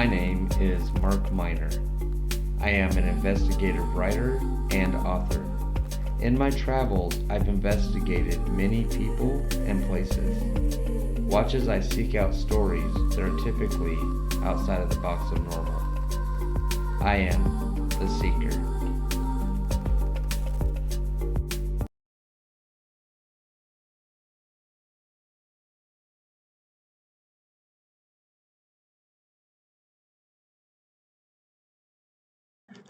My name is Mark Miner. I am an investigative writer and author. In my travels, I've investigated many people and places. Watch as I seek out stories that are typically outside of the box of normal. I am the Seeker.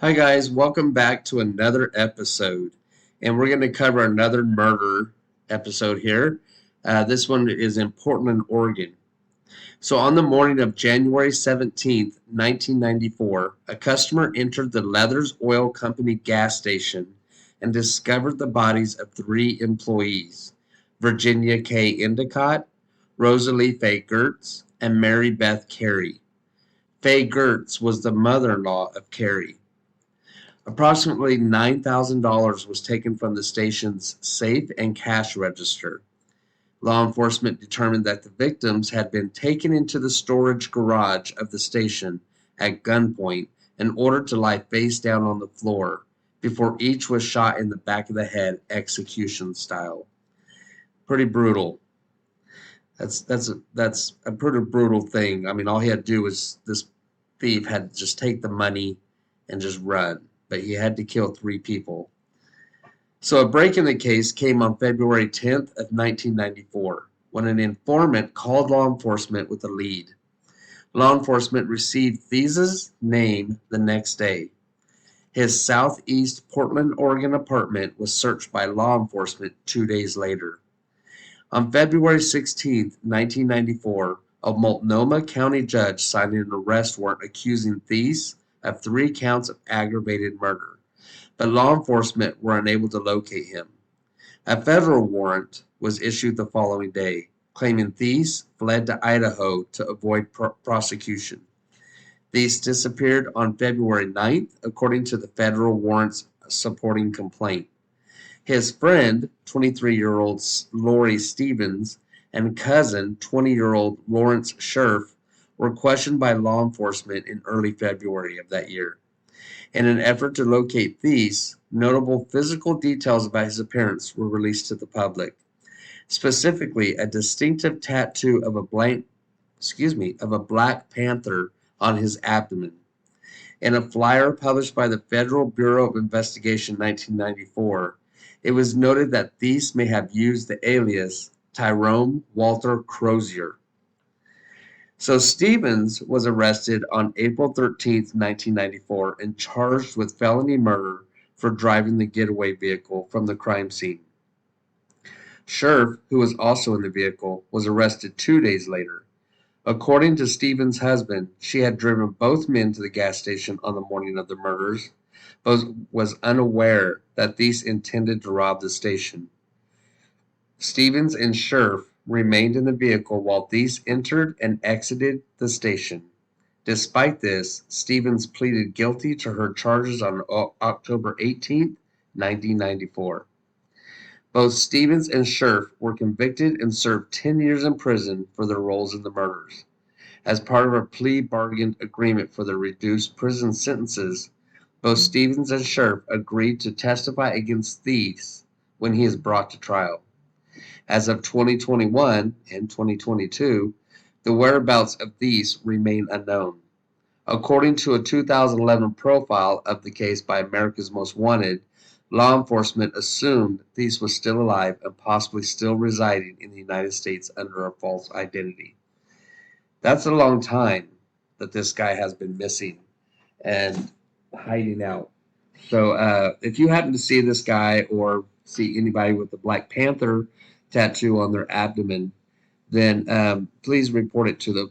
Hi, guys. Welcome back to another episode. And we're going to cover another murder episode here. This one is in Portland, Oregon. So, on the morning of January 17th, 1994, a customer entered the Leathers Oil Company gas station and discovered the bodies of three employees: Virginia K. Endicott, Rosalie Faye Gertz, and Mary Beth Carey. Faye Gertz was the mother-in-law of Carey. Approximately $9,000 was taken from the station's safe and cash register. Law enforcement determined that the victims had been taken into the storage garage of the station at gunpoint and ordered to lie face down on the floor before each was shot in the back of the head, execution style. Pretty brutal. That's a pretty brutal thing. I mean, all he had to do was, this thief had to just take the money and just run, but he had to kill three people. So a break in the case came on February 10th of 1994 when an informant called law enforcement with a lead. Law enforcement received Thies's name the next day. His southeast Portland, Oregon apartment was searched by law enforcement 2 days later. On February 16th, 1994, a Multnomah County judge signed an arrest warrant accusing Thies of 3 counts of aggravated murder, but law enforcement were unable to locate him. A federal warrant was issued the following day, claiming Thies fled to Idaho to avoid prosecution. Thies disappeared on February 9th, according to the federal warrant's supporting complaint. His friend, 23-year-old Lori Stevens, and cousin, 20-year-old Lawrence Scherf, were questioned by law enforcement in early February of that year. In an effort to locate Thies, notable physical details about his appearance were released to the public. Specifically, a distinctive tattoo of a Black Panther on his abdomen. In a flyer published by the Federal Bureau of Investigation 1994, it was noted that Thies may have used the alias Tyrone Walter Crozier. So Stevens was arrested on April 13th, 1994, and charged with felony murder for driving the getaway vehicle from the crime scene. Scherf, who was also in the vehicle, was arrested 2 days later. According to Stevens' husband, she had driven both men to the gas station on the morning of the murders, but was unaware that Thies intended to rob the station. Stevens and Scherf remained in the vehicle while Thies entered and exited the station. Despite this, Stevens pleaded guilty to her charges on October 18, 1994. Both Stevens and Scherf were convicted and served 10 years in prison for their roles in the murders. As part of a plea bargain agreement for the reduced prison sentences, both Stevens and Scherf agreed to testify against Thies when he is brought to trial. As of 2021 and 2022, the whereabouts of Thies remain unknown. According to a 2011 profile of the case by America's Most Wanted, law enforcement assumed Thies was still alive and possibly still residing in the United States under a false identity. That's a long time that this guy has been missing and hiding out. So if you happen to see this guy or see anybody with the Black Panther tattoo on their abdomen, then please report it to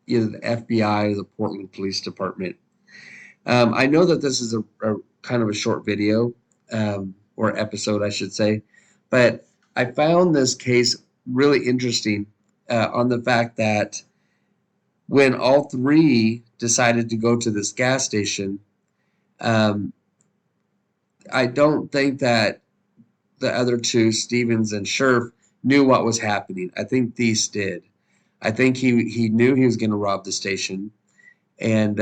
either the FBI or the Portland Police Department. I know that this is a kind of a short video, or episode, I should say, but I found this case really interesting on the fact that when all three decided to go to this gas station, I don't think that the other two, Stevens and Scherf, knew what was happening. I think Thies did. I think he knew he was going to rob the station, and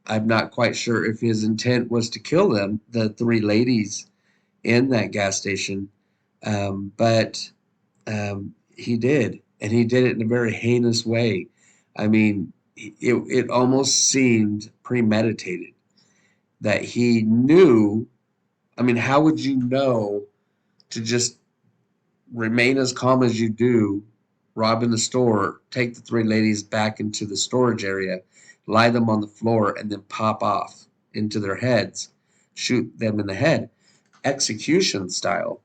I'm not quite sure if his intent was to kill them, the three ladies in that gas station, but he did, and he did it in a very heinous way. I mean, it almost seemed premeditated that he knew. I mean, how would you know to just remain as calm as you do, rob in the store, take the three ladies back into the storage area, lie them on the floor, and then pop off into their heads, shoot them in the head, execution style?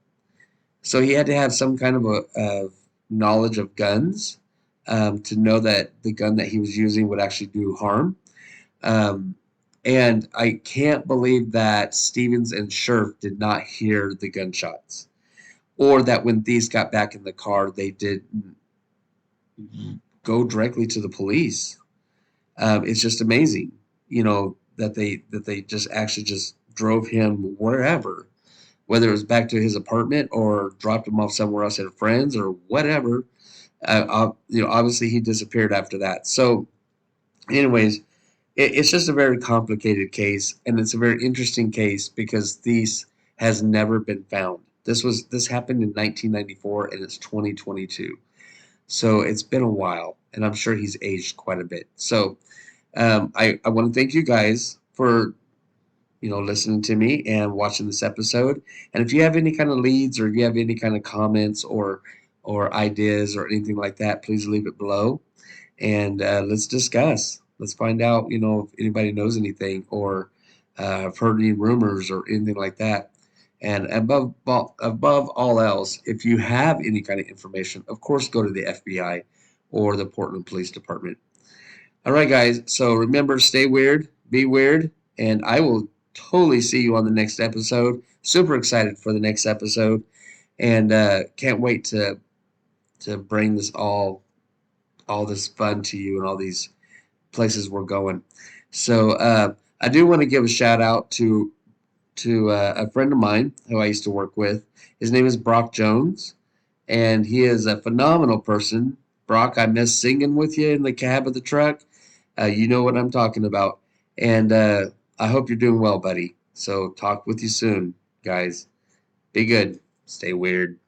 So he had to have some kind of a knowledge of guns, to know that the gun that he was using would actually do harm. Um, and I can't believe that Stevens and Scherf did not hear the gunshots, or that when these got back in the car, they didn't go directly to the police. It's just amazing, that they just actually just drove him wherever, whether it was back to his apartment or dropped him off somewhere else at friends or whatever. Obviously he disappeared after that. So, anyways, it's just a very complicated case, and it's a very interesting case because these has never been found. This happened in 1994, and it's 2022. So it's been a while, and I'm sure he's aged quite a bit. So I want to thank you guys for listening to me and watching this episode. And if you have any kind of leads, or if you have any kind of comments or ideas or anything like that, please leave it below, and let's discuss. Let's find out, if anybody knows anything, or have heard any rumors or anything like that. And above all else, if you have any kind of information, of course, go to the FBI or the Portland Police Department. All right, guys. So remember, stay weird, be weird, and I will totally see you on the next episode. Super excited for the next episode, and can't wait to bring this all this fun to you and all these places we're going. So I do want to give a shout out to a friend of mine who I used to work with. His name is Brock Jones, and he is a phenomenal person. Brock, I miss singing with you in the cab of the truck. You know what I'm talking about. And I hope you're doing well, buddy. So talk with you soon, guys. Be good. Stay weird.